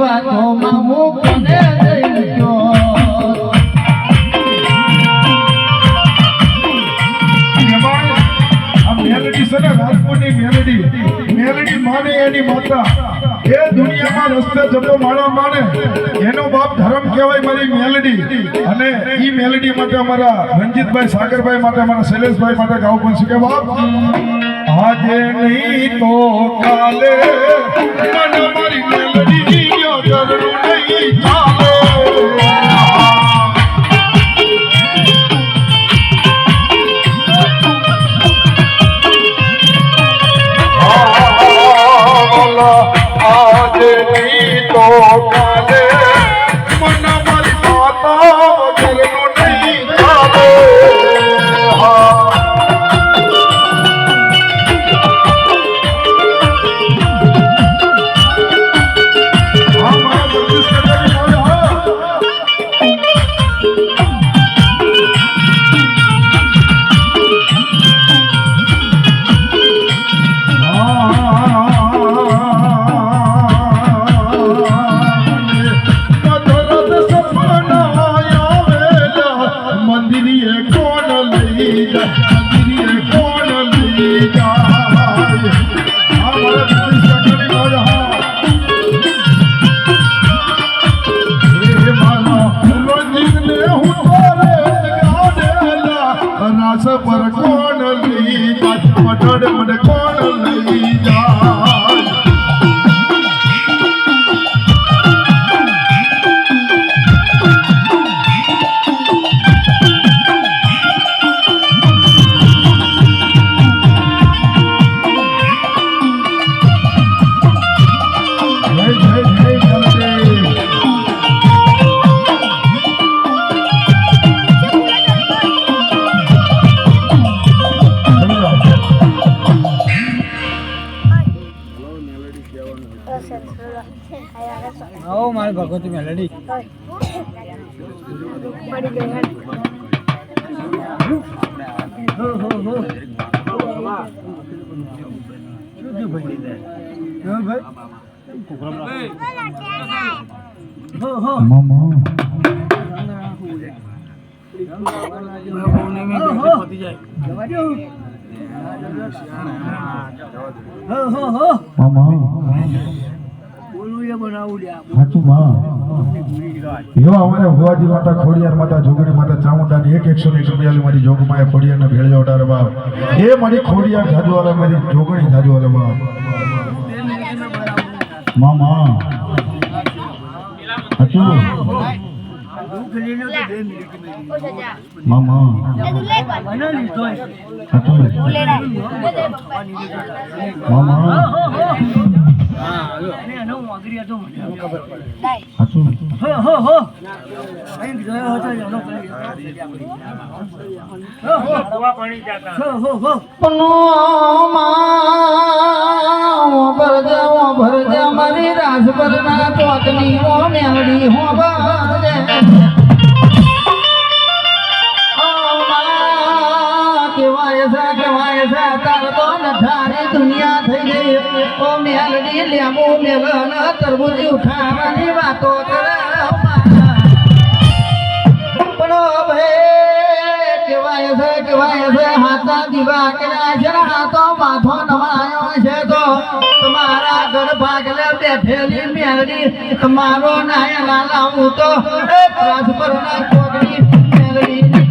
વાતોમાં હું કોને જઈ ગયો મેલેડી છે ને રાજકોટની મેલેડી માને એની માતા એ દુનિયામાં રસ્તે જતો માણા માને એનો બાપ ધર્મ કહેવાય મારી મેલેડી અને ઈ મેલેડી માટે અમારા રંજીતભાઈ સાગરભાઈ માટે અમારા શૈલેષભાઈ માટે ગાવ પણ છે કે બાપ આજે નહીં તો કાલે મને મારી મેલેડી જરૂર નહીં ચાલે आज नहीं तो काले मन मर माता वगैरह नहीं चाले पर कौन ली मटड़ मन कौन ली जाए आओ मारे भगवती मेलेडी અમારે ભુવાજી માતા ખોડિયાર માતા જોગણી માતા ચામુંડાની 141 મારી જોગમાએ ખોડિયારને ભેળજો ઉડારે બાપ એ મારી ખોડિયાર જાજવાલા મારી જોગણી જાજવાલા બાપ મામા હાચું મામા હાચું મામા ભરજા મારી રાજભર ના ચોકની મેલડી હો કેવાય છે તાર તો નઠારી દુનિયા થઈ ગઈ ઓ મેલડી લેમો મેલન તરબૂજી ઉઠાવવાની વાતો કરે પણ ભાઈ કેવાય છે હાથા દીવા કર્યા છે હાથો માથો નમાયો છે તો તમારા ઘર ભાગલે બેઠેલી મેલડી તમારો નાય લાવું તો રાજપર ના છોકરી મેલડી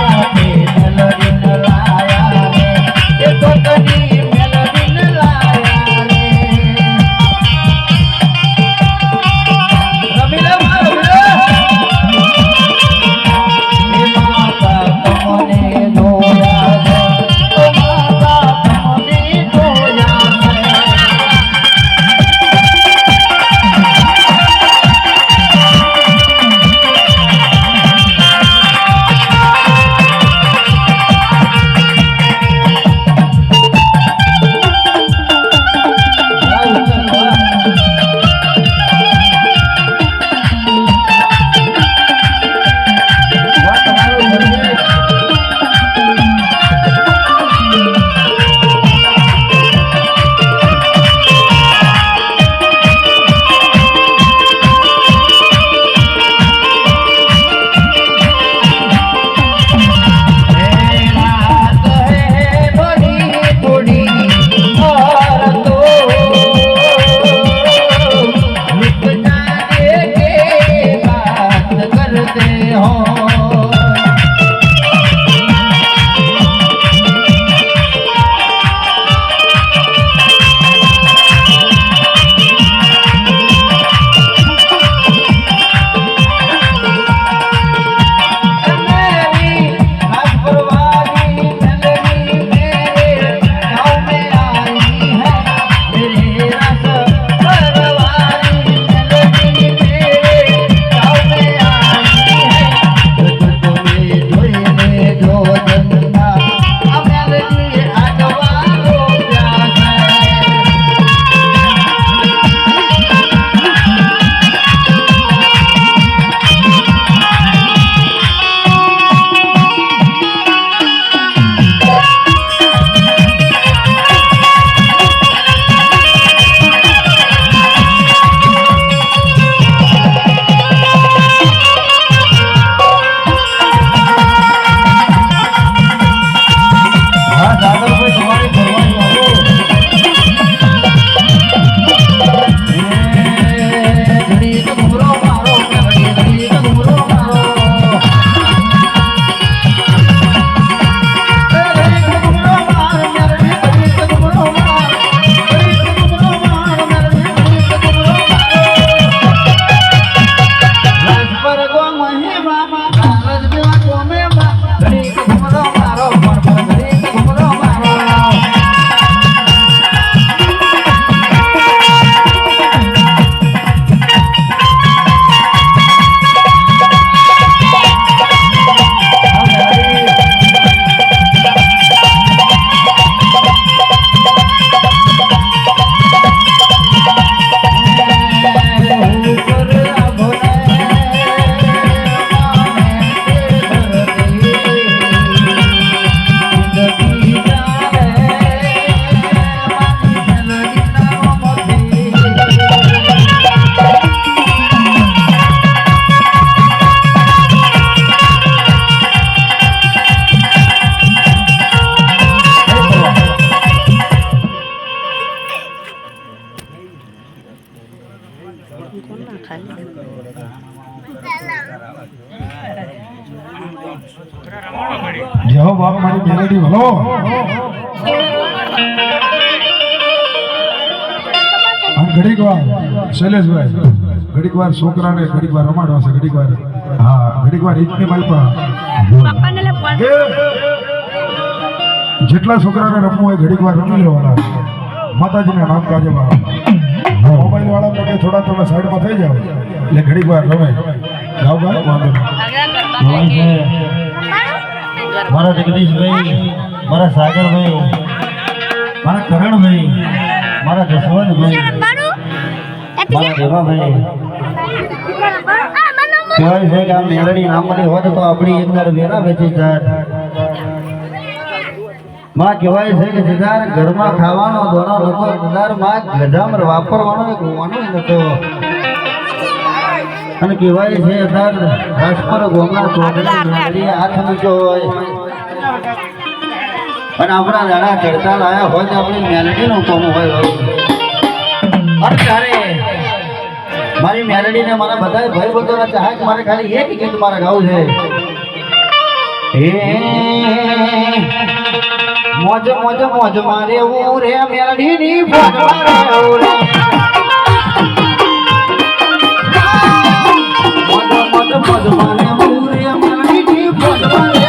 માટે મેલડીને લાયા રે એ તો કદી મેલડીને લાયા રે રમી લે મારો એ માતા તમને જોયા છે તો માતા તમને જોયા છે જાઓ બાપ મારી મેલેડી ભલો અને ઘડીક વાર શૈલેષભાઈ ઘડીક વાર છોકરાને ઘડીક વાર રમાડવા છે ઘડીક વાર હા ઘડીક વાર ઈદની માલપા જેટલા છોકરાને રમવું હોય ઘડીક વાર રમી લેવાના માતાજીના નામ કાજે મોબાઈલ વાળા તો કે થોડા તમે સાઈડમાં થઈ જાઓ એટલે ઘડીક વાર રમે ગાવ ગાવ વાંધો નહીં મારા જગદીશભાઈ મારા સાગરભાઈ મારા કરણભાઈ મારા જસવંતભાઈ મારા દેવાભાઈ કહેવાય છે કે આ મેલડી નામની હોત તો આપણી અંદર વેરા વેચી જાત માં કહેવાય છે કે જગાર ઘરમાં ખાવાનો દોનો નતો જગાર માં ગધામર વાપરવાનો એક હોવાનો નતો અને કહેવાય છે અધાર રાસપર ગોમના ચોકડી મેલડી હાથ નીચો હોય અને આપણા દાડા ચડતા લાયા હોય તો આપણી મેલડીનું કોમ હોય અને ત્યારે મારી મેલડીને મારા બધા ભાઈ બંધોના ચાહક મારે ખાલી એક ગીત મારે ગાવું છે હે મોજ મોજ મોજ મારે રે મેલડીની મોજ મારે રે મોજ મોજ મોજ મારે રે મેલડીની મોજ મારે